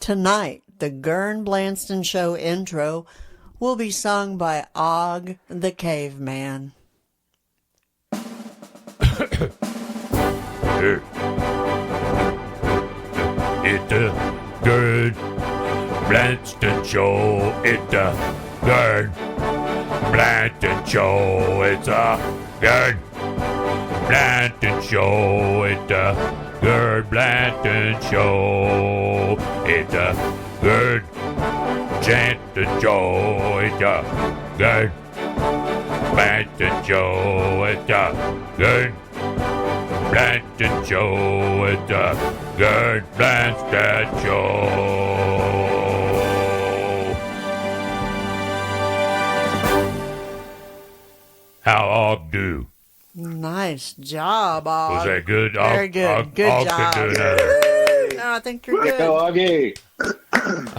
Tonight, the Ghurn Blandston Show intro will be sung by Og the Caveman. It's a Ghurn Blandston Show. It's a Ghurn Blandston Show. It's a Ghurn Blandston Show. It's a Ghurn Blandston Show. It's a Ghurn Blandston Show. It's a Ghurn Blandston Show. It's a Ghurn Blandston Show. It's a Ghurn Blandston Show. How Og do? Nice job, Og. Was that good? Very good. Good job. Can do another. No, I think you're good. Go, Augie.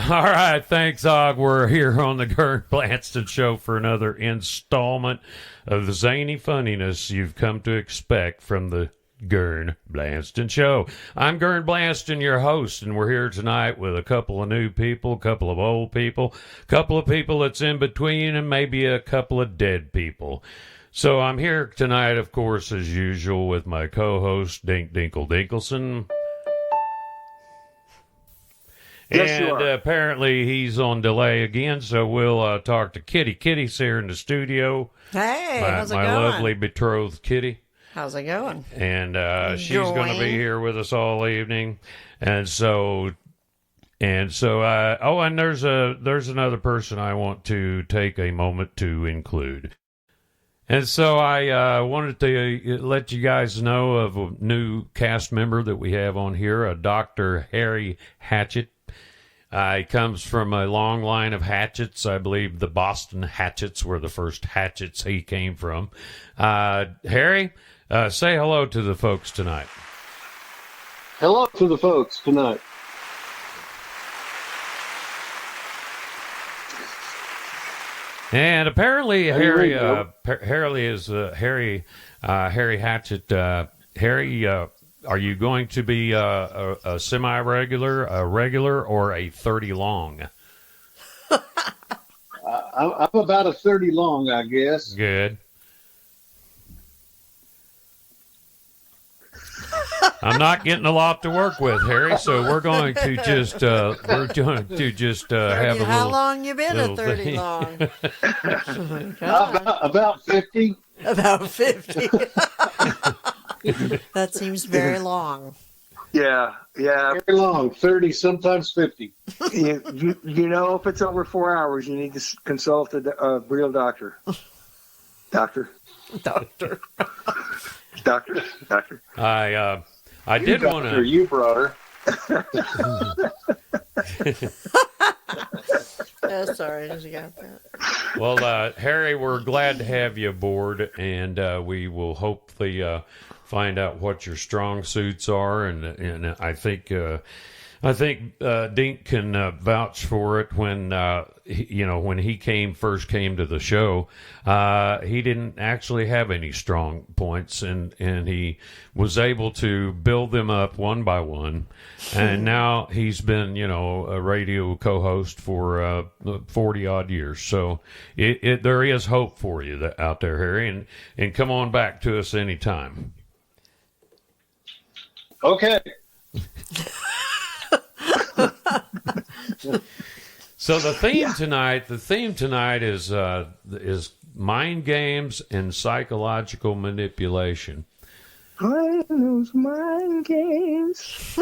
All right, thanks, Og. We're here on the Ghurn Blandston Show for another installment of the zany funniness you've come to expect from the Ghurn Blandston Show. I'm Ghurn Blandston, your host, and we're here tonight with a couple of new people, a couple of old people, a couple of people that's in between, and maybe a couple of dead people. So I'm here tonight, of course, as usual, with my co-host, Dink Dinkle Dinkelson. Yes, you And are. apparently he's on delay again, so we'll talk to Kitty. Kitty's here in the studio. Hey, how's it my going? lovely betrothed Kitty. How's it going? And she's going to be here with us all evening. And there's another person I want to take a moment to include. And so I wanted to let you guys know of a new cast member that we have on here, Dr. Harry Hatchet. He comes from a long line of Hatchets. I believe the Boston Hatchets were the first Hatchets he came from. Harry, say hello to the folks tonight. Hello to the folks tonight. And apparently Harry Hatchet. Harry, are you going to be a semi-regular, a regular, or a 30 long? I'm about a 30 long, I guess. Good. I'm not getting a lot to work with, Harry, so we're going to just have a How little. long you been a little 30 thing. long? Oh, God. About 50. About 50. That seems very long. Yeah. Very long. 30, sometimes 50. You know, if it's over 4 hours, you need to consult a real doctor. Doctor. I did want Doctor, to. you brought her. Oh, sorry, I just got that. Well, Harry, we're glad to have you aboard, and we will hopefully find out what your strong suits are, and I think Dink can vouch for it. When when he first came to the show, he didn't actually have any strong points, and he was able to build them up one by one. And now he's been a radio co-host for 40 odd years. So there is hope for you out there, Harry, and come on back to us anytime. Okay. So the theme tonight is mind games and psychological manipulation. Playing those mind games.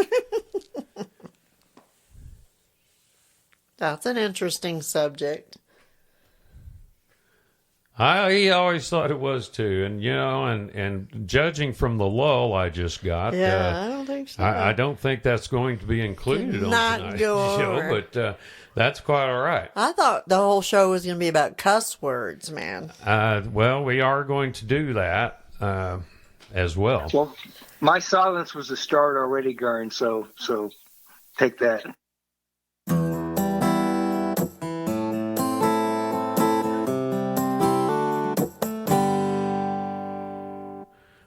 That's an interesting subject. He always thought it was too, and judging from the lull I just got, Yeah, I don't think so. I don't think that's going to be included on Not tonight's go show, over. but that's quite all right. I thought the whole show was going to be about cuss words, man. Well, we are going to do that as well. Well, my silence was a start already, Ghurn, so take that.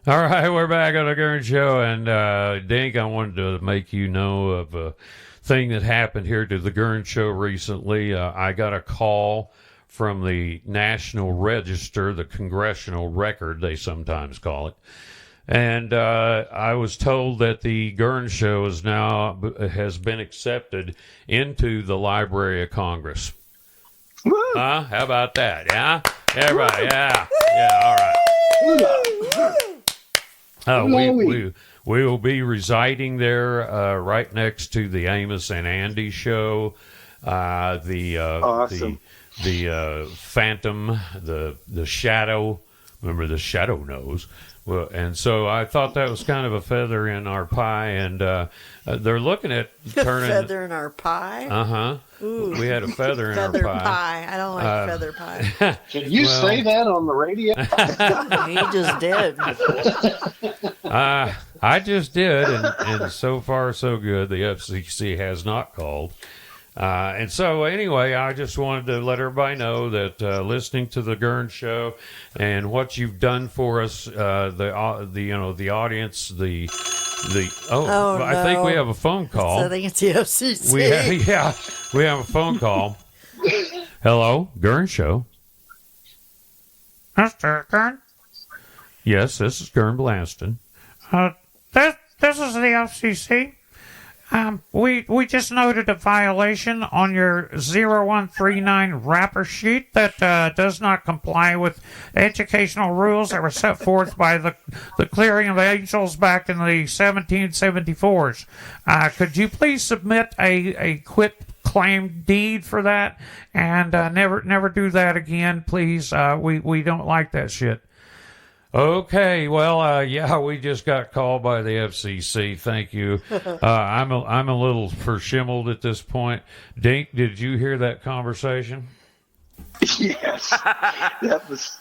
All right, we're back on the Ghurn Show, and Dink, I wanted to make you know of thing that happened here to the Ghurn Show recently. I got a call from the National Register, the Congressional Record, they sometimes call it. And I was told that the Ghurn Show has been accepted into the Library of Congress. How about that? Yeah? Everybody, yeah. Yeah, all right. We will be residing there right next to the Amos and Andy show. Awesome. The Phantom, the Shadow. Remember the Shadow knows. Well, and so I thought that was kind of a feather in our pie, and they're looking at turning feather in our pie. We had a feather in Feather our pie. I don't like feather pie. Can you say that on the radio? He just did. I just did, and so far so good. The FCC has not called. And so anyway, I just wanted to let everybody know that listening to the Ghurn Show and what you've done for us, the audience, I think we have a phone call. I think it's the FCC. We have a phone call. Hello, Ghurn Show. Mr. Ghurn? Yes, this is Ghurn Blandston. This is the FCC. We just noted a violation on your 0139 wrapper sheet that does not comply with educational rules that were set forth by the clearing of angels back in the 1774s. Could you please submit a quit claim deed for that and never do that again, please? We don't like that shit. Okay, well, we just got called by the FCC. Thank you. I'm a little verschimmeled at this point. Dink, did you hear that conversation? Yes. That was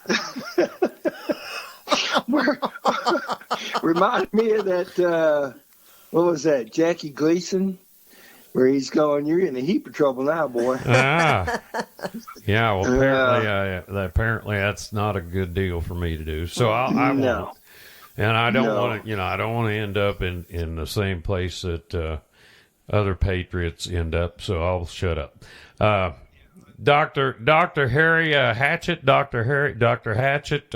reminded me of that. What was that? Jackie Gleason, where he's going, "You're in a heap of trouble now, boy." Yeah. Well, apparently that's not a good deal for me to do. So I won't. And I don't want to. I don't want to end up in the same place that other patriots end up. So I'll shut up. Dr. Harry Hatchet, Dr. Hatchet,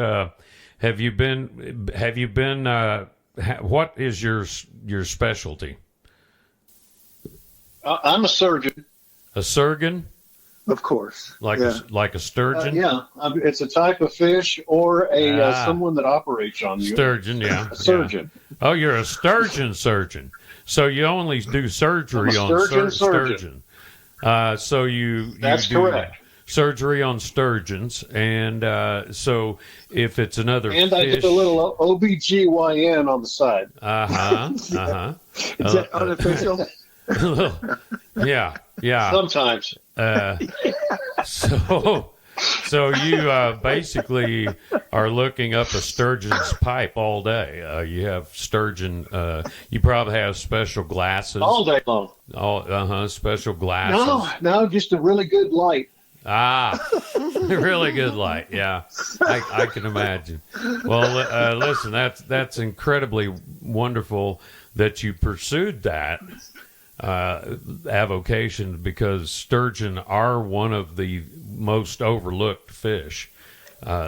have you been? What is your specialty? I'm a surgeon. A surgeon? Of course. Like a sturgeon? It's a type of fish or someone that operates on you. Sturgeon, yeah. A surgeon. Yeah. Oh, you're a sturgeon surgeon. So you only do surgery on sturgeon. So That's do correct. Surgery on sturgeons, and so if it's another and fish, I did a little OBGYN on the side. Is that unofficial? Yeah. Sometimes. So you basically are looking up a sturgeon's pipe all day. You have sturgeon. You probably have special glasses All day long. Special glasses. No, just a really good light. Really good light. Yeah, I can imagine. Well, listen, that's incredibly wonderful that you pursued that avocation, because sturgeon are one of the most overlooked fish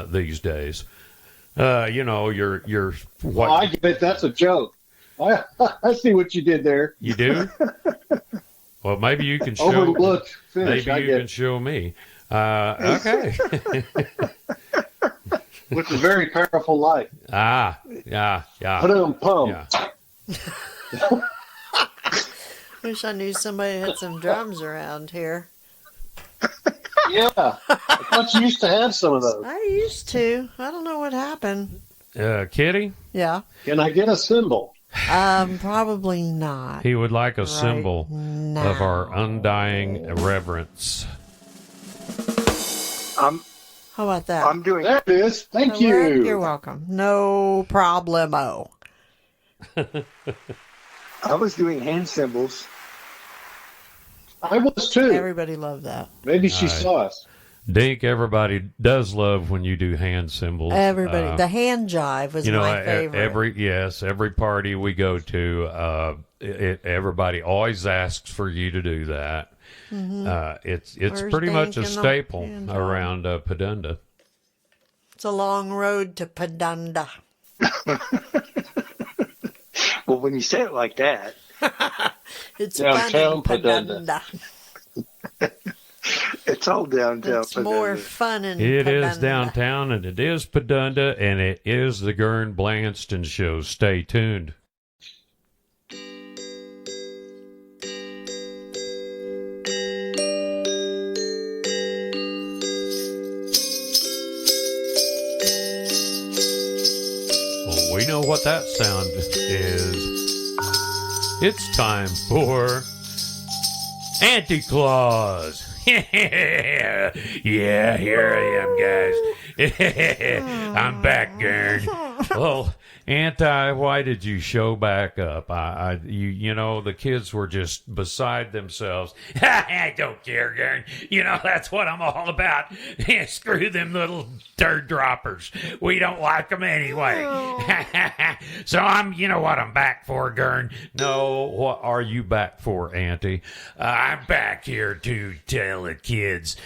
these days. Your what? I get it. That's a joke. I see what you did there. You do? Well, maybe you can show. Overlooked fish. Maybe you can show me. Okay. With a very powerful light. Yeah. Pum. Yeah. Wish I knew somebody had some drums around here. Yeah. I thought you used to have some of those. I used to. I don't know what happened. Kitty? Yeah. Can I get a cymbal? Probably not. He would like a symbol of our undying reverence. How about that? I'm doing. There it is. Thank you. You're welcome. No problemo. I was doing hand cymbals. I was too. Everybody loved that. Maybe she saw us. Dink, everybody does love when you do hand symbols. Everybody, the hand jive was my favorite. Every party we go to, everybody always asks for you to do that. It's Where's pretty much a Dink in the staple hand jive? around Padunda. It's a long road to Padunda. Well, when you say it like that, It's Downtown fun in Padunda. it's all downtown. It's more fun in It Padunda. is downtown, and it is Padunda, and it is the Ghurn Blandston Show. Stay tuned. Well, we know what that sound is. It's time for Anti-Claus. Yeah, here I am, guys. I'm back, Ghurn. Well, why did you show back up? You know, the kids were just beside themselves. I don't care, Ghurn. You know, that's what I'm all about. Screw them little turd droppers. We don't like them anyway. So you know what I'm back for, Ghurn? No, what are you back for, Auntie? I'm back here to tell the kids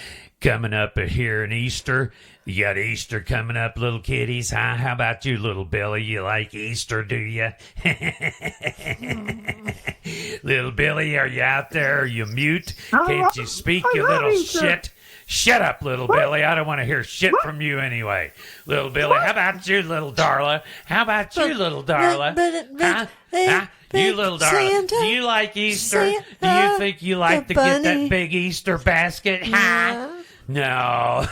coming up here in Easter. You got Easter coming up, little kiddies, huh? How about you, little Billy? You like Easter, do you? Little Billy, are you out there? Are you mute? Can't you speak, you little shit? Shut up, little Billy. I don't want to hear shit from you anyway. Little Billy, how about you, little Darla? How about you, little Darla? Huh? You little Darla, Santa, do you like Easter? Santa, Do you think you like the to get bunny. that big Easter basket? Huh? No.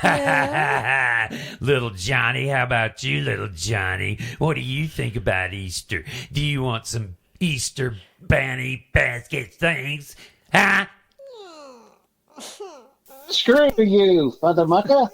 Little Johnny, how about you, little Johnny? What do you think about Easter? Do you want some Easter bunny basket things? Huh? Screw you, Father Mucker.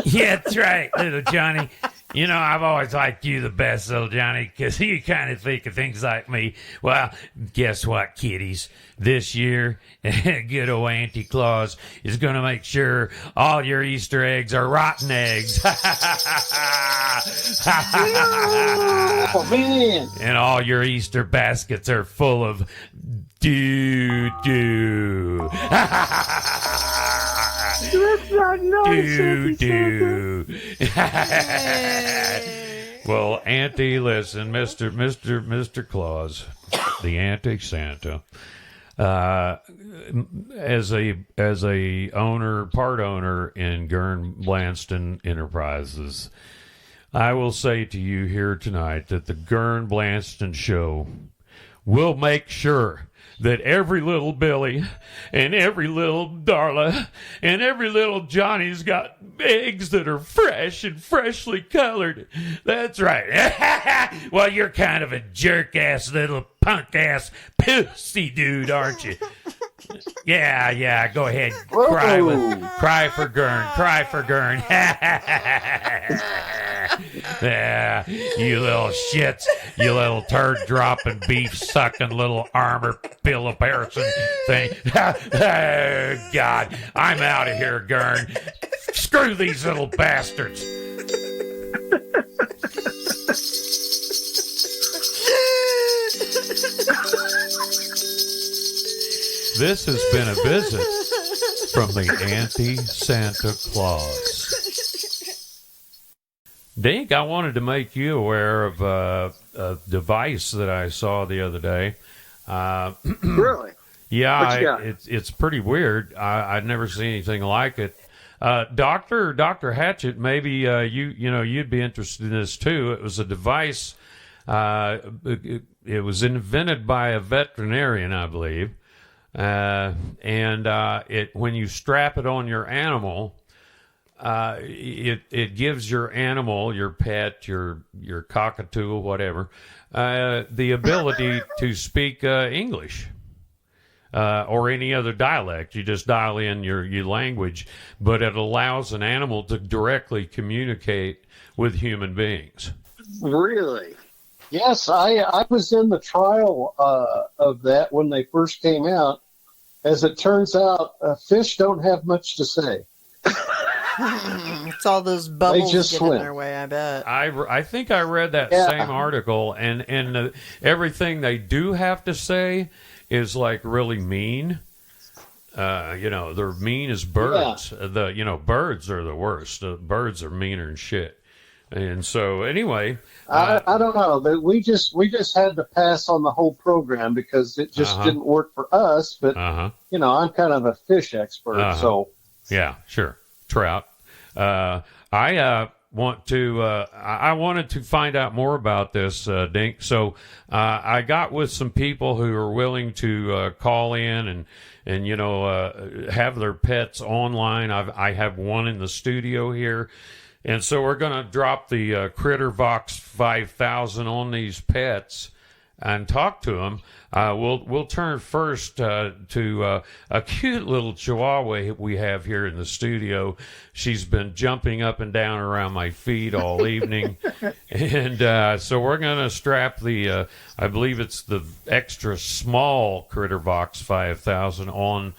Yeah, that's right, little Johnny. You know, I've always liked you the best, little Johnny, because you kind of think of things like me. Well, guess what, kiddies? This year, good old Auntie Claus is going to make sure all your Easter eggs are rotten eggs. Oh, man. And all your Easter baskets are full of doo-doo. That's not nice. Doo-doo. Well, Auntie, listen, Mr. Claus, the anti-Santa, as a part owner in Ghurn Blandston Enterprises, I will say to you here tonight that the Ghurn Blandston Show will make sure that every little Billy and every little Darla and every little Johnny's got eggs that are fresh and freshly colored. That's right. Well, you're kind of a jerk-ass little punk-ass pussy dude, aren't you? Yeah, go ahead. Cry for Ghurn. Cry for Ghurn. Yeah, you little shits. You little turd-dropping, beef-sucking little armor pillow person thing. Oh, God, I'm out of here, Ghurn. Screw these little bastards. This has been a visit from the Anti-Santa Claus. Dink, I wanted to make you aware of a device that I saw the other day. Really? Yeah, it's pretty weird. I'd never seen anything like it. Dr. Hatchet, maybe you'd be interested in this too. It was a device. It was invented by a veterinarian, I believe. And when you strap it on your animal, it gives your animal, your pet, your cockatoo, whatever, the ability to speak English or any other dialect. You just dial in your language, but it allows an animal to directly communicate with human beings. Really? Yes, I was in the trial of that when they first came out. As it turns out, fish don't have much to say. It's all those bubbles just getting in swim. their way, I bet. I think I read that Yeah. same article, and everything they do have to say is like really mean. They're mean as birds. Birds are the worst. Birds are meaner than shit. And so anyway, I don't know. We just had to pass on the whole program because it just didn't work for us. But I'm kind of a fish expert, so yeah, sure, trout. I wanted to find out more about this, Dink. So I got with some people who are willing to call in and have their pets online. I have one in the studio here. And so we're going to drop the Critter Vox 5000 on these pets and talk to them. We'll turn first to a cute little Chihuahua we have here in the studio. She's been jumping up and down around my feet all evening, and so we're going to strap the I believe it's the extra small Critter Vox 5000 on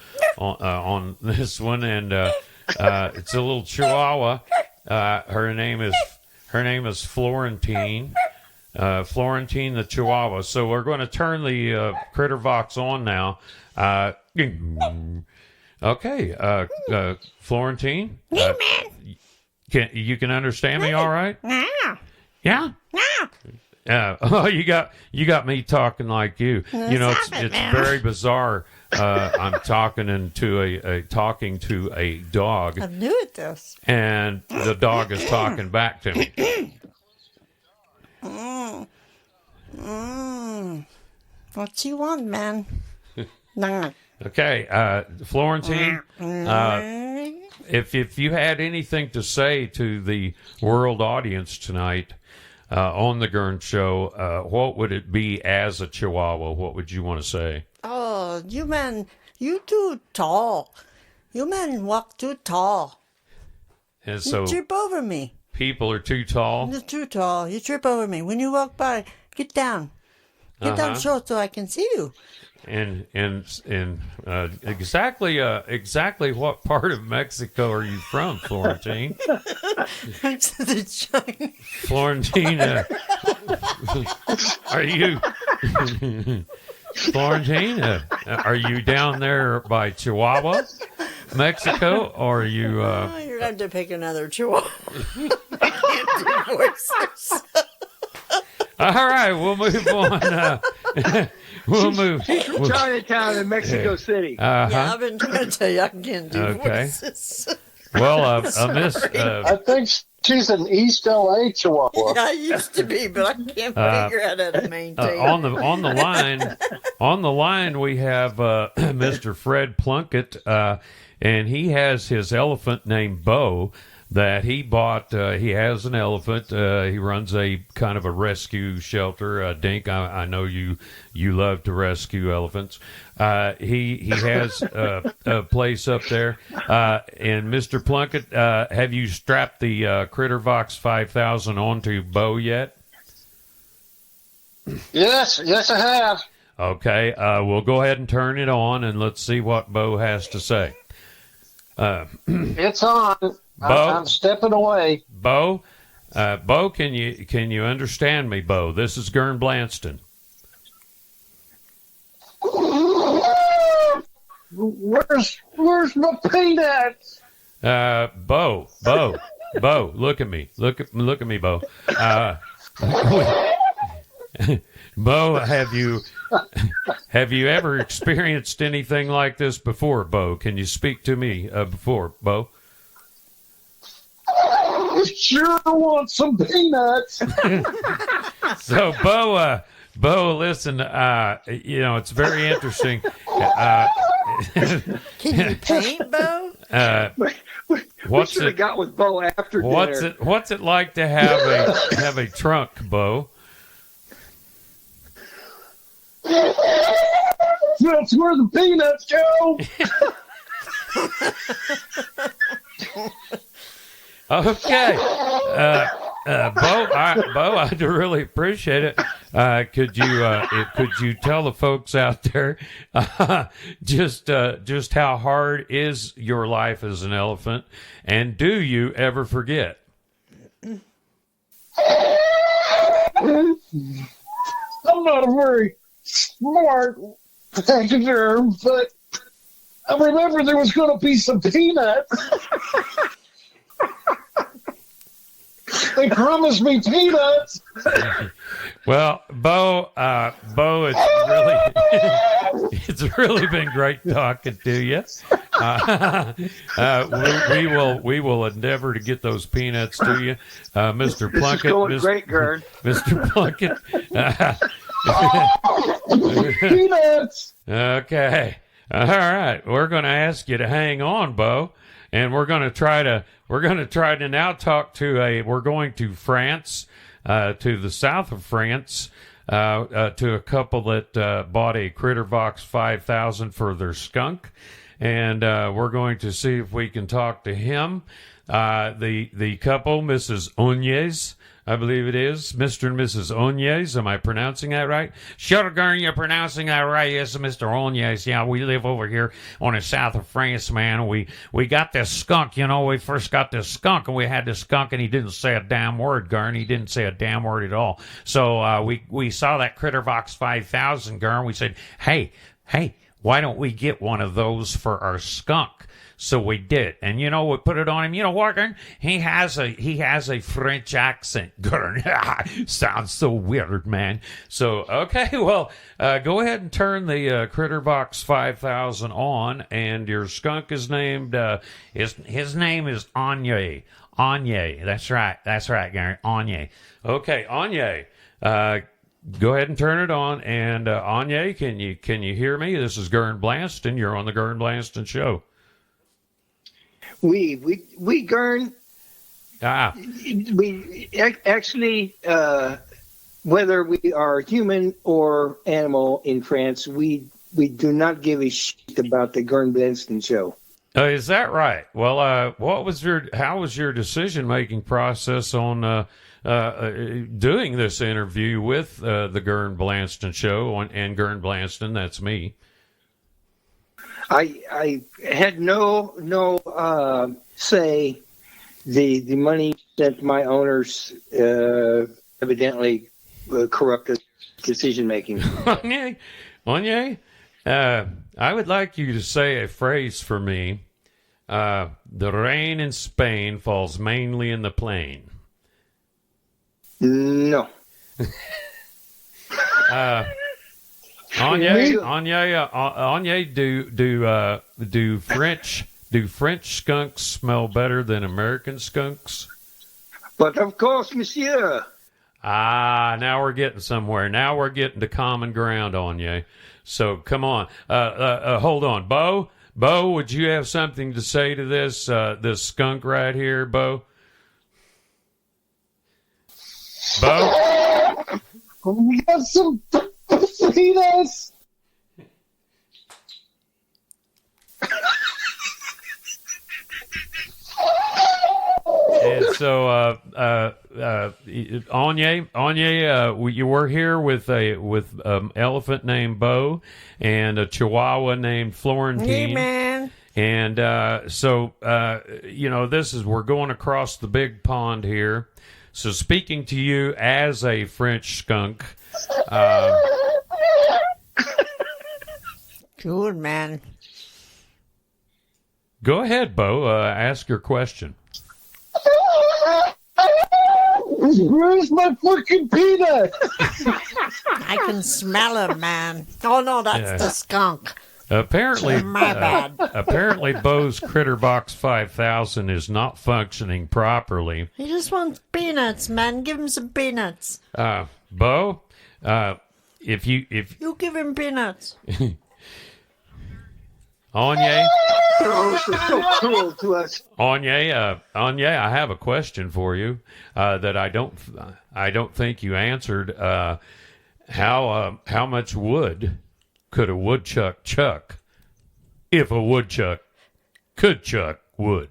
this one, and it's a little Chihuahua. Her name is Florentine. Florentine the Chihuahua. So we're going to turn the Critter Vox on now. Okay, Florentine. Hey, man. You can understand me all right? Yeah. Yeah. Yeah. You got me talking like you. It's very bizarre. I'm talking to a dog, I'm new at this. and the dog is talking back to me. What you want, man? Okay, Florentine. If you had anything to say to the world audience tonight on the Ghurn Show, what would it be as a Chihuahua? What would you want to say? Oh, you man, you too tall. You man walk too tall. And You so trip over me. people are too tall. You're too tall. You trip over me. When you walk by, get down. Get down short so I can see you. And exactly what part of Mexico are you from, Florentine? I'm to the China. Florentine, are you Florentine? Are you down there by Chihuahua, Mexico, or are you? Oh, you're going to have to pick another Chihuahua. I can't do voices. All right, we'll move on. We'll move. From Chinatown in Mexico City. Yeah, I've been trying to tell you I can't do Okay. voices. Well, Miss. I think she's an East LA Chihuahua. I used to be, but I can't figure out how to maintain. on the line we have Mr. Fred Plunkett, and he has his elephant named Bo that he bought. He has an elephant. He runs a kind of a rescue shelter. Dink, I know you love to rescue elephants. He has a place up there. And Mr. Plunkett, have you strapped the Critter Vox 5000 onto Bo yet? Yes, I have. Okay, we'll go ahead and turn it on, and let's see what Bo has to say. It's on. Bo? I'm stepping away. Bo, can you understand me, Bo? This is Ghurn Blandston. Where's my peanuts? Bo, look at me. Look at me, Bo. Bo, have you ever experienced anything like this before, Bo? Can you speak to me before, Bo? I sure want some peanuts. So, Bo, listen. It's very interesting. Can you paint, Bo? We should have got with Bo after dinner. What's it like to have a trunk, Bo? That's where the peanuts go. Okay, Bo, I do really appreciate it. could you tell the folks out there just how hard is your life as an elephant, and do you ever forget? I'm not a very smart taxiderm, but I remember there was going to be some peanuts. They promised me peanuts. Well, Bo, it's really been great talking to you. We will endeavor to get those peanuts to you, Mr. Plunkett. This is going great, Ghurn. Mr. Plunkett. Peanuts. Okay. All right. We're going to ask you to hang on, Bo, and we're going to try to now talk to we're going to France, to the south of France, to a couple that bought a Critter Vox 5000 for their skunk, and we're going to see if we can talk to him. The couple, Mrs. Ognes, I believe it is, Mr. and Mrs. Ognes. Am I pronouncing that right? Sure, Ghurn, you're pronouncing that right. Yes, Mr. Ognes. Yeah, we live over here on the south of France, man. We got this skunk, we first got this skunk, and we had this skunk, and he didn't say a damn word, Ghurn. He didn't say a damn word at all. So we saw that Critter Vox 5000, Ghurn. We said, hey, why don't we get one of those for our skunk? So we did, and we put it on him. You know what, Ghurn? He has a French accent, Ghurn. Sounds so weird, man. So okay, well, go ahead and turn the Critter Vox 5000 on, and your skunk is named. His name is Anye. Anye. That's right, Ghurn. Anye. Okay, Anye. Go ahead and turn it on, and Anye, can you hear me? This is Ghurn Blandston. You're on the Ghurn Blandston Show. We Ghurn. We actually, whether we are human or animal in France, we do not give a shit about the Ghurn Blandston Show. Is that right? Well, how was your decision-making process on doing this interview with the Ghurn Blandston Show and Ghurn Blandston? That's me. I had no say. The money that my owners evidently corrupted decision making. Anye, I would like you to say a phrase for me. The rain in Spain falls mainly in the plain. No. Anye, do French skunks smell better than American skunks? But of course, monsieur. Now we're getting somewhere. Now we're getting to common ground, Anye. So come on. Hold on, Bo. Bo, would you have something to say to this skunk right here, Bo? Bo? We got some peanuts. And so, Anye, you were here with elephant named Bo and a Chihuahua named Florentine. Hey, man. And we're going across the big pond here. So, speaking to you as a French skunk. Good, man. Go ahead, Bo. Ask your question. Where's my fucking peanut? I can smell him, man. Oh, no, that's the skunk. Apparently, My bad. Apparently, Bo's Critter Vox 5000 is not functioning properly. He just wants peanuts, man. Give him some peanuts. Bo, if You give him peanuts. Anye, So cruel to us. Anye, I have a question for you that I don't think you answered. How much wood could a woodchuck chuck if a woodchuck could chuck wood?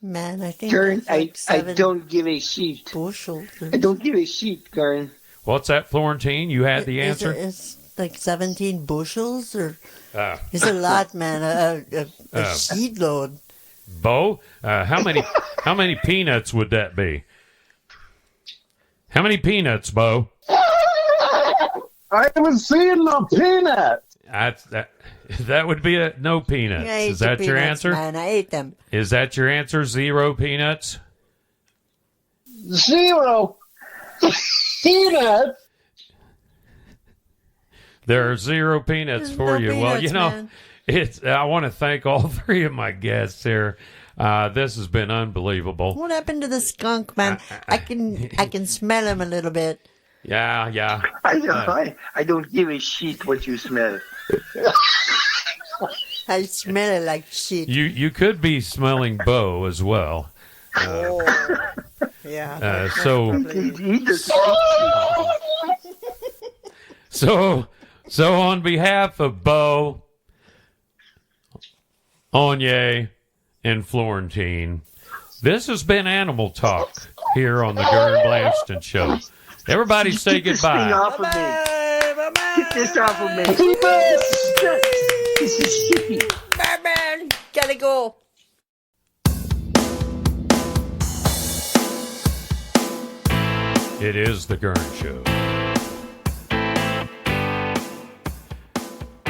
Man, I think Ghurn, that's like I don't give a shit. bushels. I don't give a shit, Ghurn. What's that, Florentine? You had the answer? It's like 17 bushels, or Uh, it's a lot, man. A seed load. Bo, how many peanuts would that be? How many peanuts, Bo? I haven't seen no peanut. That would be no peanuts. I ate Is that the your peanuts, answer? Man, I ate them. Is that your answer? 0 peanuts? 0 peanut. There are 0 peanuts There's for no you. Well, peanuts, you know, man. I want to thank all 3 of my guests here. This has been unbelievable. What happened to the skunk, man? I can smell him a little bit. Yeah. I don't give a shit what you smell. I smell it like shit. You could be smelling Bo as well. Yeah. So on behalf of Bo, Onye, and Florentine, this has been Animal Talk here on the Ghurn Blandston Show. Everybody say Get this thing goodbye. off of me. Bye-bye. Get this off of me. This is shitty. Bye-bye. Gotta go. It is the Ghurn Show.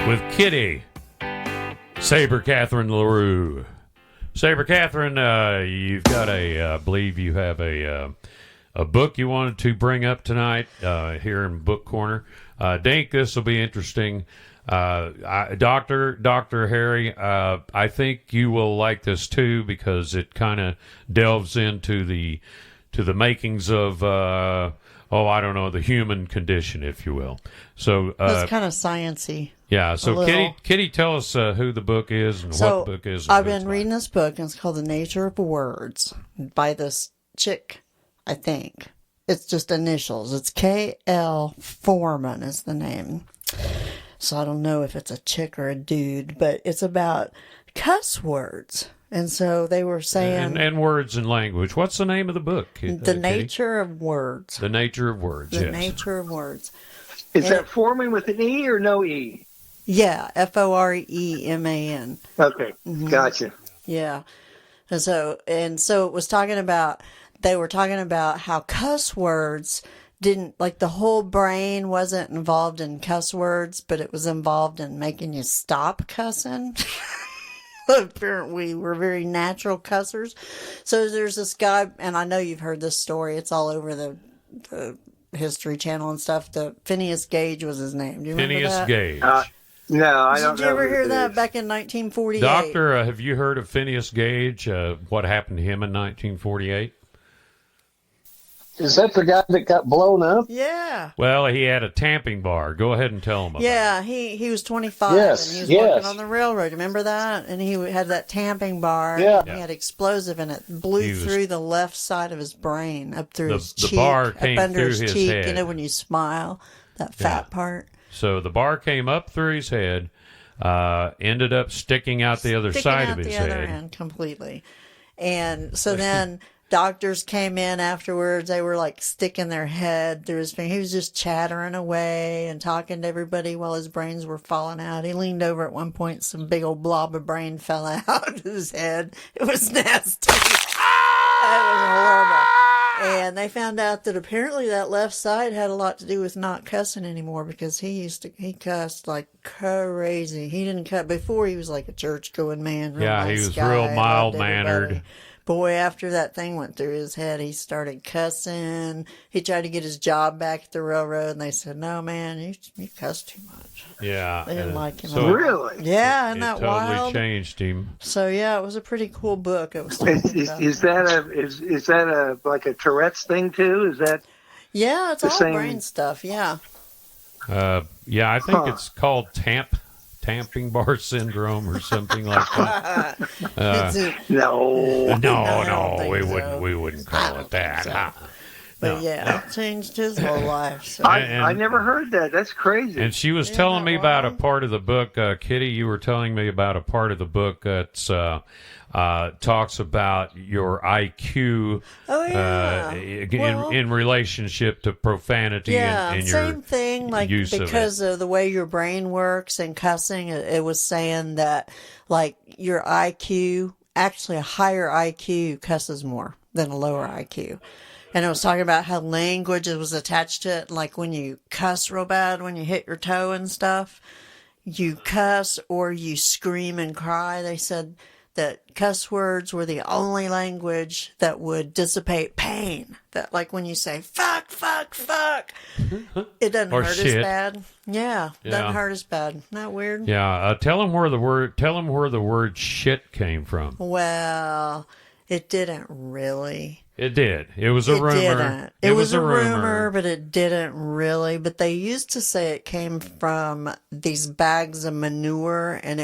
With Kitty, Saber Catherine LaRue. Saber Catherine, you've got I believe you have a book you wanted to bring up tonight here in Book Corner. Dink, this will be interesting. Dr. Harry, I think you will like this too because it kind of delves into the makings of I don't know, the human condition, if you will. So It's kind of sciencey. yeah, so little. Kitty, tell us who the book is and So what the book is. And I've who it's been by. reading this book, and it's called The Nature of Words by this chick, I think. It's just initials. It's K.L. Foreman is the name. So I don't know if it's a chick or a dude, but it's about cuss words. And so they were saying and words and language. What's the name of the book? the Kitty? nature of words. The nature of words. The yes. nature of words. Is that Foreman with an E or no E? Yeah, Foreman. Okay, gotcha. Yeah. And so it was talking about, they were talking about how cuss words didn't, like, the whole brain wasn't involved in cuss words, but it was involved in making you stop cussing. Apparently we're very natural cussers. So there's this guy, and I know you've heard this story. It's all over the History Channel and stuff. The Phineas Gage was his name. Do you remember Phineas that? Gage. No, I don't know. Did you ever who hear it that is. back in 1948? Doctor, have you heard of Phineas Gage? What happened to him in 1948? Is that the guy that got blown up? Yeah. Well, he had a tamping bar. Go ahead and tell him about it. Yeah, he was 25 Yes, and he was yes. working on the railroad. Remember that? And he had that tamping bar. Yeah. And he had explosive and it blew He was- through the left side of his brain, up through his the cheek, bar came up under through his his cheek. head. You know when you smile, that fat part. So the bar came up through his head, ended up sticking out the other Sticking side out of his the other head. end completely. And so then doctors came in afterwards. They were like sticking their head through his finger. He was just chattering away and talking to everybody while his brains were falling out. He leaned over at one point. Some big old blob of brain fell out of his head. It was nasty. That was horrible. And they found out that apparently that left side had a lot to do with not cussing anymore because he cussed like crazy. He didn't cut before. He was like a church going man. Real Yeah, he nice was guy, real loved mild-mannered. everybody. Boy, after that thing went through his head, he started cussing. He tried to get his job back at the railroad, and they said, "No, man, you cuss too much." Yeah. They didn't like him. So Really? Yeah, it isn't that totally wild? changed him. So yeah, it was a pretty cool book. It was. Is that a like a Tourette's thing too? Is that Yeah, it's the all same- brain stuff. Yeah. Yeah, I think it's called tamping bar syndrome or something like that. It's a- no? No, I don't think we so. wouldn't. We wouldn't call it that. so. Huh? But yeah, it changed his whole life. So. I never heard that. That's crazy. And she was Isn't telling that me about a wild? part of the book, Kitty. You were telling me about a part of the book that's talks about your IQ Oh yeah. in relationship to profanity Yeah, and same your thing. Like use of it. because of the way your brain works and cussing, it was saying that like your IQ, actually a higher IQ cusses more than a lower IQ. And it was talking about how language was attached to it. Like when you cuss real bad, when you hit your toe and stuff, you cuss or you scream and cry. They said that cuss words were the only language that would dissipate pain. That like when you say fuck, fuck, fuck, it doesn't Or hurt shit. as bad. Yeah, Yeah. doesn't hurt as bad. Isn't that weird? Yeah, tell them where the word shit came from. Well, it didn't really. It did. It was a rumor. Didn't. It was a rumor, but it didn't really. But they used to say it came from these bags of manure, and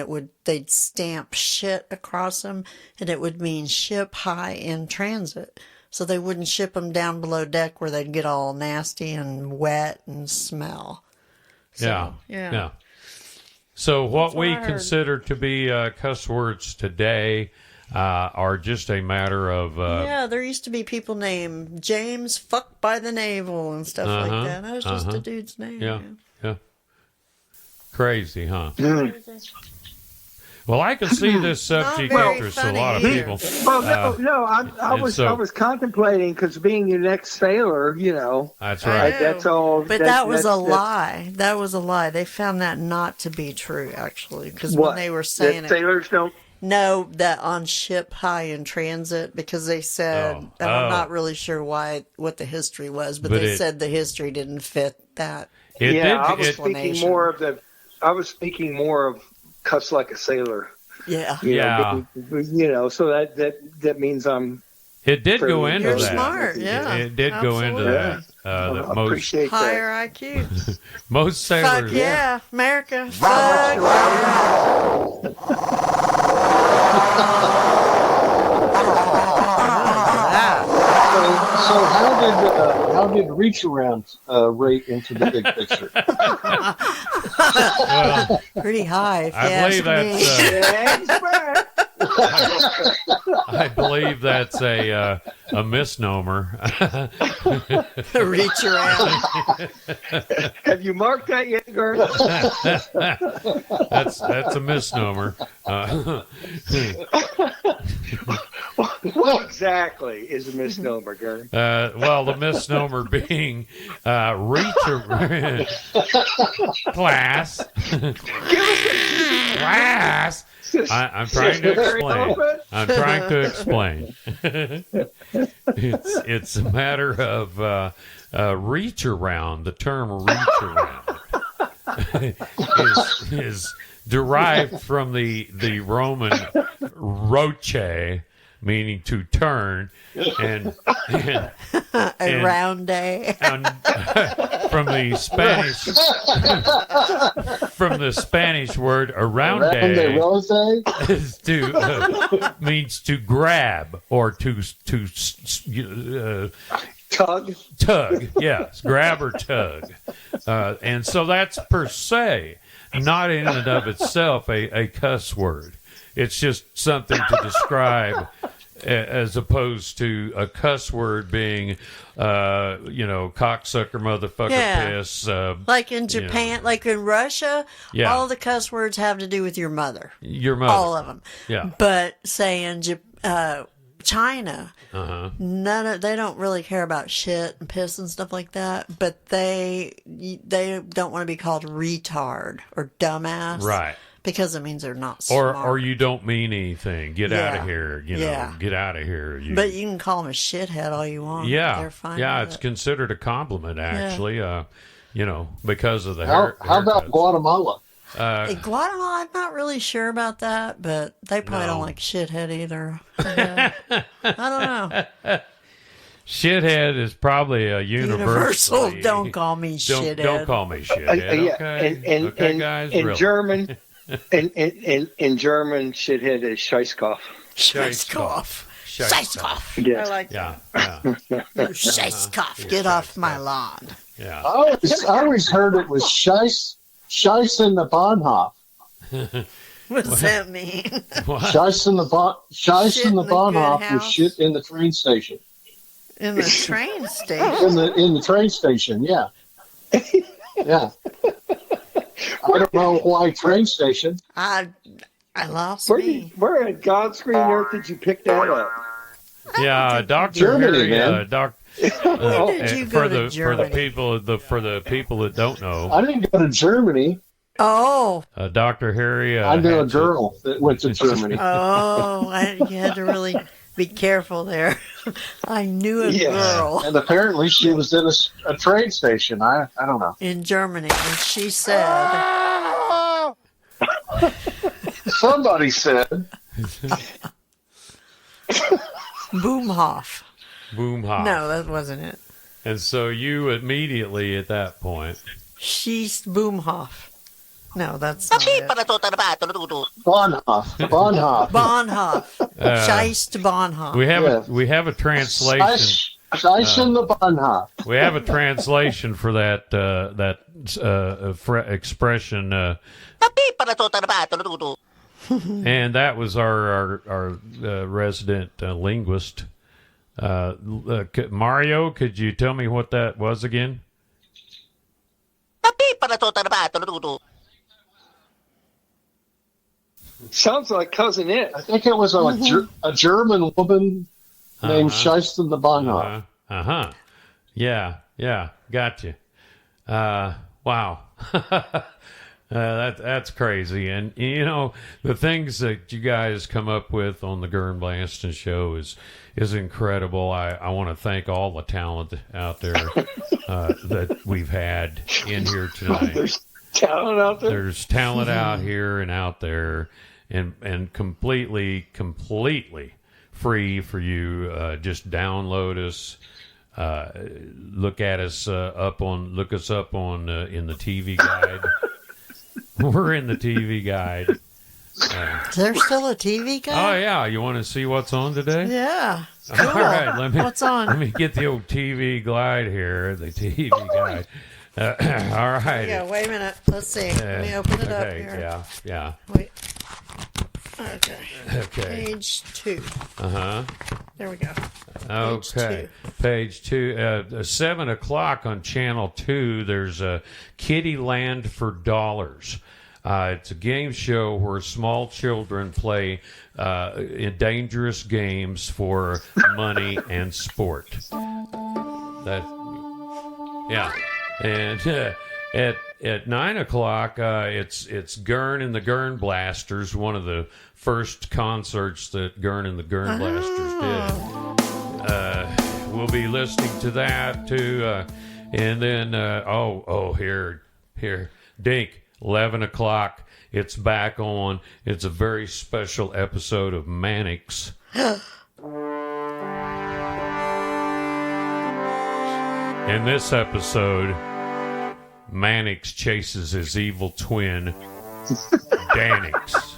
they'd stamp shit across them, and it would mean ship high in transit. So they wouldn't ship them down below deck where they'd get all nasty and wet and smell. So, Yeah. So what we what I heard. consider to be cuss words today are just a matter of Yeah, there used to be people named James Fuck by the Navel and stuff like that. That was just a dude's name. yeah. Crazy, huh? Mm. Well, I can see this subject very interests a lot of funny people. Well, no, I and was so- I was contemplating because being your next sailor, That's I right. know. that's all. But that was a lie. That was a lie. They found that not to be true, actually, because when What they were saying that it, sailors don't. no, that on ship high in transit, because they said, Oh. and I'm Oh. not really sure what the history was, but But they it- said the history didn't fit that. It Yeah, I did. was It, speaking explanation. more of the. I was speaking more of cuss like a sailor. Yeah. You Yeah. know, so that means I'm. it did go into You're that. smart, yeah. It did go into that. Absolutely. That I appreciate Higher that. IQ. most sailors. Fuck yeah, America. Fuck yeah. So how did reach around rate into the big picture? Well, Pretty high. If you I believe ask that's me. I believe that's a misnomer. Reach around. Have you marked that yet, Ghurn? That's a misnomer. What exactly is a misnomer, Ghurn? Well, the misnomer being class. Class. I'm trying to explain. I'm trying to explain. It's a matter of reach around. The term reach around is derived from the Roman roche, meaning to turn, and A round day. and from the Spanish word Around around the rose? is means to grab or to Tug. yes, grab or tug, and so that's per se not in and of itself a cuss word. It's just something to describe, as opposed to a cuss word being, cocksucker, motherfucker, Yeah. piss. Like in Japan, like in Russia, Yeah. all the cuss words have to do with your mother. Your mother. All of them. Yeah. But say in China, Uh-huh. they don't really care about shit and piss and stuff like that. But they don't want to be called retard or dumbass, Right. Because it means they're not smart. Or you don't mean anything. Get out Yeah. of here. Yeah. Get out of here. But you can call them a shithead all you want. yeah, They're fine. yeah, with it's it. considered a compliment actually. Because of the How about haircuts. Guatemala? In Guatemala, I'm not really sure about that, but they probably No. don't like shithead either. I don't know. Shithead is probably a universal. Don't call me shithead. Don't call me shithead. Yeah, Okay, and okay, guys. in really. German, in German, shithead is Scheißkopf. Scheißkopf. Scheißkopf. Yeah. I like Yeah, that. yeah, You Scheißkopf. Get off my lawn. yeah. I always heard it was Scheiß in the Bahnhof. What does that mean? What? Scheiß in the Shit in the good Bahnhof was house? shit in the train station. In the train station. In the train station, yeah. Yeah. I don't know why train station. I lost me. Where in God's green earth did you pick that up? Yeah, Doctor Germany, Harry. man. Where did you go for to the Germany? people that don't know, I didn't go to Germany. Oh, Doctor Harry. I knew a Hatchet- girl that went to Germany. you had to really be careful there. I knew a Yeah. girl And apparently she was in a train station. I don't know. in Germany, and she said, Somebody said, Boomhoff. Boomhoff. No, that wasn't it. And so you immediately at that point. She's Boomhoff. No, that's not it. Bahnhof. Bonhoff. Scheist Bonhoff. We have a translation. Scheiß in the Bahnhof. We have a translation for that expression, and that was our resident linguist, Mario. Could you tell me what that was again? Sounds like Cousin It. I think it was a German woman named Scheiß in the Bahnhof. Yeah. Gotcha. Wow. That's crazy. And you know, the things that you guys come up with on the Ghurn Blandston Show is incredible. I want to thank all the talent out there that we've had in here tonight. There's talent out there. There's talent out here and out there, and completely free for you. Just download us. Look us up on in the TV guide. We're in the TV guide. Is there still a TV guy? Oh yeah, you want to see what's on today? Yeah. All right, What's on? Let me get the old TV guide here. The TV guide. All right. Yeah, wait a minute. Let's see. Let me open it up here. Yeah. Wait. Okay. Okay. Page 2. Uh-huh. There we go. Okay. Page 2. 7 o'clock on Channel 2, there's a Kitty Land for Dollars. It's a game show where small children play in dangerous games for money and sport. Yeah. And at 9 o'clock, it's Ghurn and the Ghurn Blasters, one of the first concerts that Ghurn and the Ghurn Blasters did. We'll be listening to that too, and then here, Dink, 11 o'clock. It's back on. It's a very special episode of Mannix. In this episode, Mannix chases his evil twin, Danix.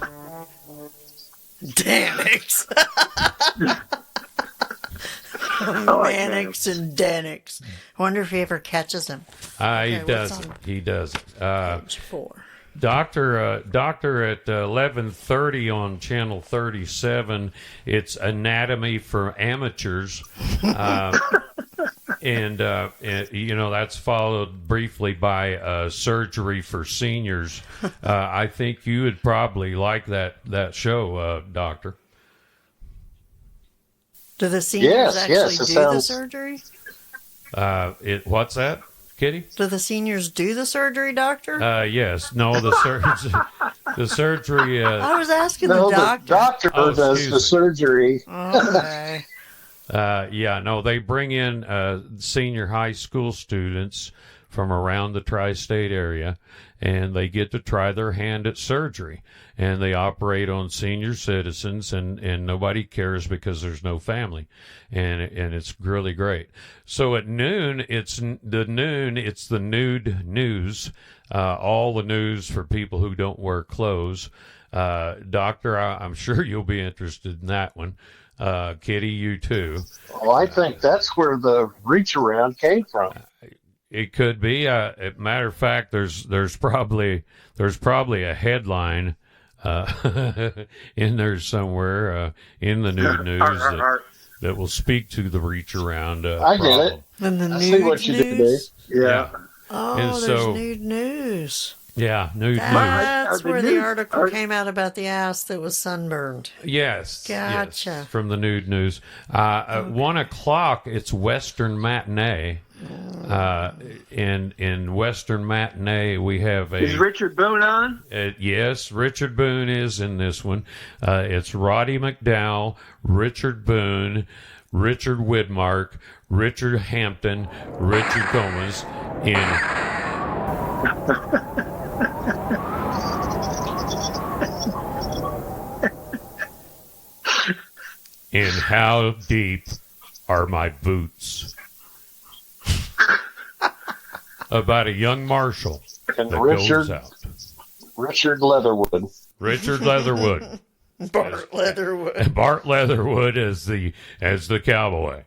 Danix. Mannix and Danix. I wonder if he ever catches him. He what's doesn't. on He doesn't. Page 4. Doctor at 11:30 on Channel 37. It's Anatomy for Amateurs, and you know that's followed briefly by Surgery for Seniors. I think you would probably like that show, Doctor. Do the seniors actually yes, do it the sounds- surgery? What's that, Kitty? Do the seniors do the surgery, doctor? Yes. No, the surgery. I was asking No, the doctor. the doctor Oh, does excuse the me. surgery. Okay. They bring in senior high school students from around the tri-state area, and they get to try their hand at surgery. And they operate on senior citizens, and nobody cares because there's no family, and it's really great. So at noon, it's the nude news, all the news for people who don't wear clothes. Doctor, I'm sure you'll be interested in that one. Kitty, you too. Oh, I think that's where the reach around came from. It could be. Matter of fact, there's probably a headline in there somewhere in the news that will speak to the reach around. I get it. And the I nude see what you did there. news? Yeah. Oh, And there's so- nude news. Yeah, nude news. That's the where the nude- article came out about the ass that was sunburned. Yes. Gotcha. Yes, from the nude news. At 1 o'clock, it's Western Matinee. In Western Matinee, we have Is a... Richard Boone on? Yes, Richard Boone is in this one. It's Roddy McDowell, Richard Boone, Richard Widmark, Richard Hampton, Richard Gomez in How Deep Are My Boots? About a young marshal And that Richard goes out. Leatherwood. Richard Leatherwood. Bart Leatherwood. Bart Leatherwood as the cowboy.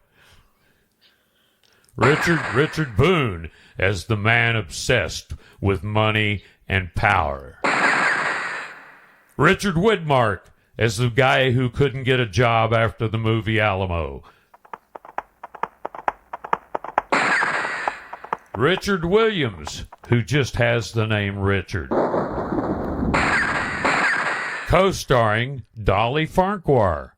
Richard Boone as the man obsessed with money and power. Richard Widmark as the guy who couldn't get a job after the movie Alamo. Richard Williams, who just has the name Richard. Co-starring Dolly Farquhar.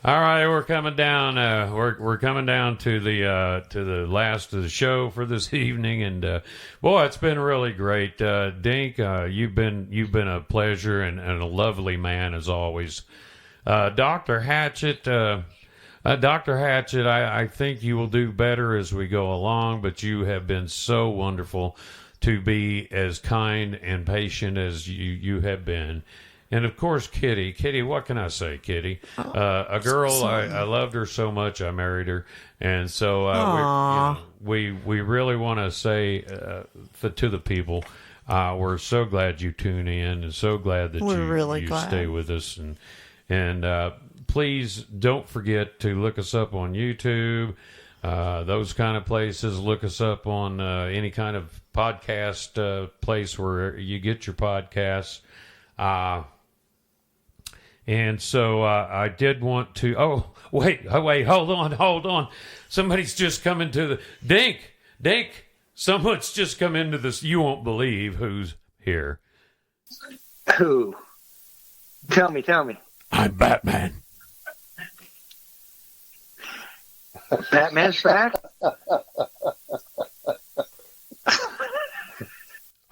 All right, we're coming down. We're coming down to the last of the show for this evening, and boy, it's been really great. Dink, you've been a pleasure and a lovely man as always. Dr. Hatchet, I think you will do better as we go along, but you have been so wonderful to be as kind and patient as you have been. And of course, Kitty, what can I say, Kitty? A girl, I loved her so much, I married her. And so we really want to say to the people, we're so glad you tune in and so glad that you stay with us. And please don't forget to look us up on YouTube, those kind of places. Look us up on any kind of podcast place where you get your podcasts. And so I did want to... Oh, wait, hold on. Somebody's just come into the... Dink, someone's just come into this. You won't believe who's here. Who? Tell me. I'm Batman. Batman's back?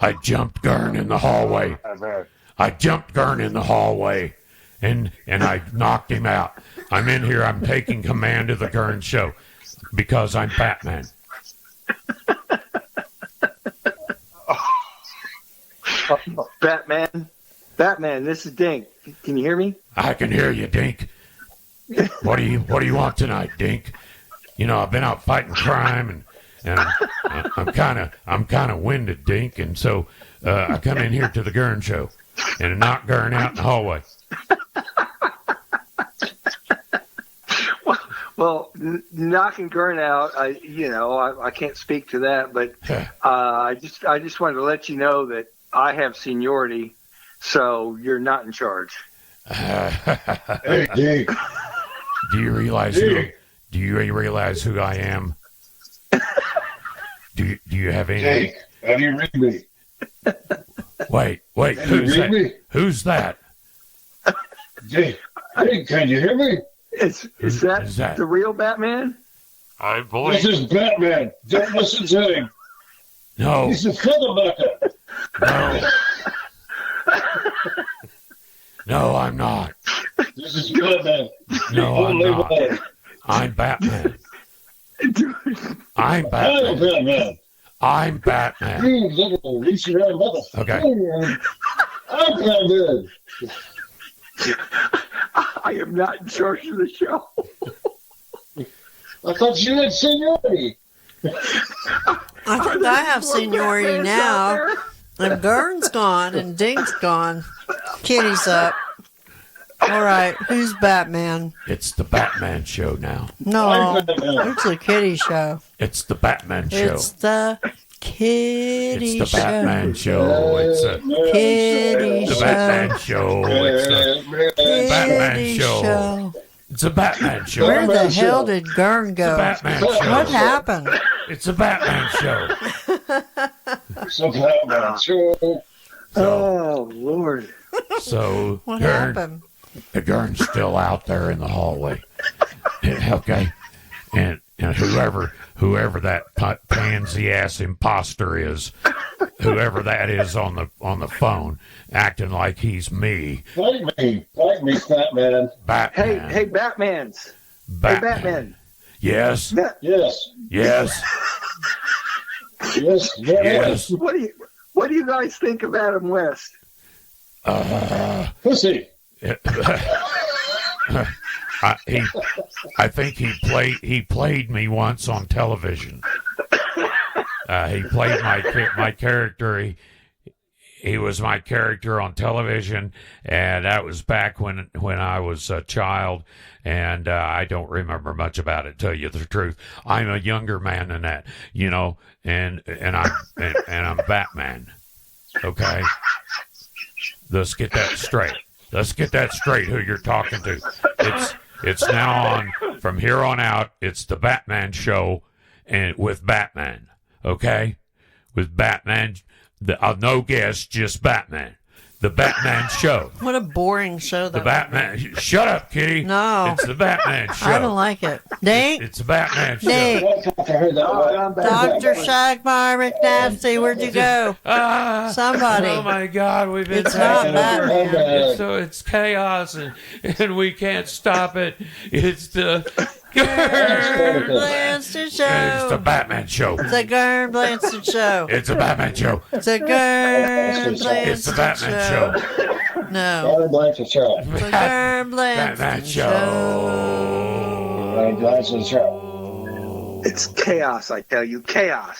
I jumped Ghurn in the hallway. And I knocked him out. I'm in here. I'm taking command of the Ghurn Show because I'm Batman. Batman, this is Dink. Can you hear me? I can hear you, Dink. What do you want tonight, Dink? You know, I've been out fighting crime and I'm kind of winded, Dink, and so I come in here to the Ghurn Show and knock Ghurn out in the hallway. Well, knocking Ghurn out, I can't speak to that, but I just wanted to let you know that I have seniority, so you're not in charge. Hey, Dink. Do you realize who I am? Do you have any? Dink, have you read me? Wait, Can you read me? Who's that? Dink, can you hear me? Is that the real Batman? I believe. This is Batman. Don't listen to him. No. He's a featherbucker. No. No, I'm not. This is Batman. No, I'm not. I'm Batman. I'm Batman. I'm Batman. You little reach around mother. Okay. I'm Batman. I am not in charge of the show. I thought you had seniority. I think I have seniority now. If Ghurn's gone and Dink's gone, Kitty's up. All right, who's Batman? It's the Batman Show now. No, it's the Kitty Show. It's the Batman Show. It's the Kitty It's the Show. Batman Show. It's the Kitty Show. Batman Show. It's the Batman Kitty Show. It's a Batman Show. Where the hell did Ghurn go? Batman Show. What happened? It's a Batman Show. It's a Batman Show. Oh, Lord. So What happened? The Ghurn's still out there in the hallway. Okay. And whoever that pansy ass imposter is, whoever that is on the phone, acting like he's me. Like me, Batman. Batman. Hey, Batmans. Hey, Batman. Yes. Yes. Yes. Yes. Yes. What do you guys think of Adam West? Pussy. I think he played me once on television. He played my character. He was my character on television, and that was back when I was a child, and I don't remember much about it. Tell you the truth, I'm a younger man than that, you know, and I'm Batman. Okay, let's get that straight. Let's get that straight. Who you're talking to? It's now on from here on out. It's the Batman Show, and with Batman. Okay, with Batman. No guest, just Batman. The Batman Show. What a boring show that The Batman. Shut up, Kitty. No. It's the Batman Show. I don't like it. Dink? It's the Batman Show. Dink. Dr. Shagmar McNasty, where'd you go? Somebody. Oh my God, we've been It's not Batman. It's chaos and we can't stop it. It's the Ghurn Blandston Show. It's the Batman Show. It's a Ghurn Blandston Show. It's a Batman Show. It's a Ghurn It's the Blandston Batman Show. No. Ghurn Blandston Show. It's a Ghurn Batman Blandston Show. Ghurn Blandston Show. It's chaos, I tell you. Chaos.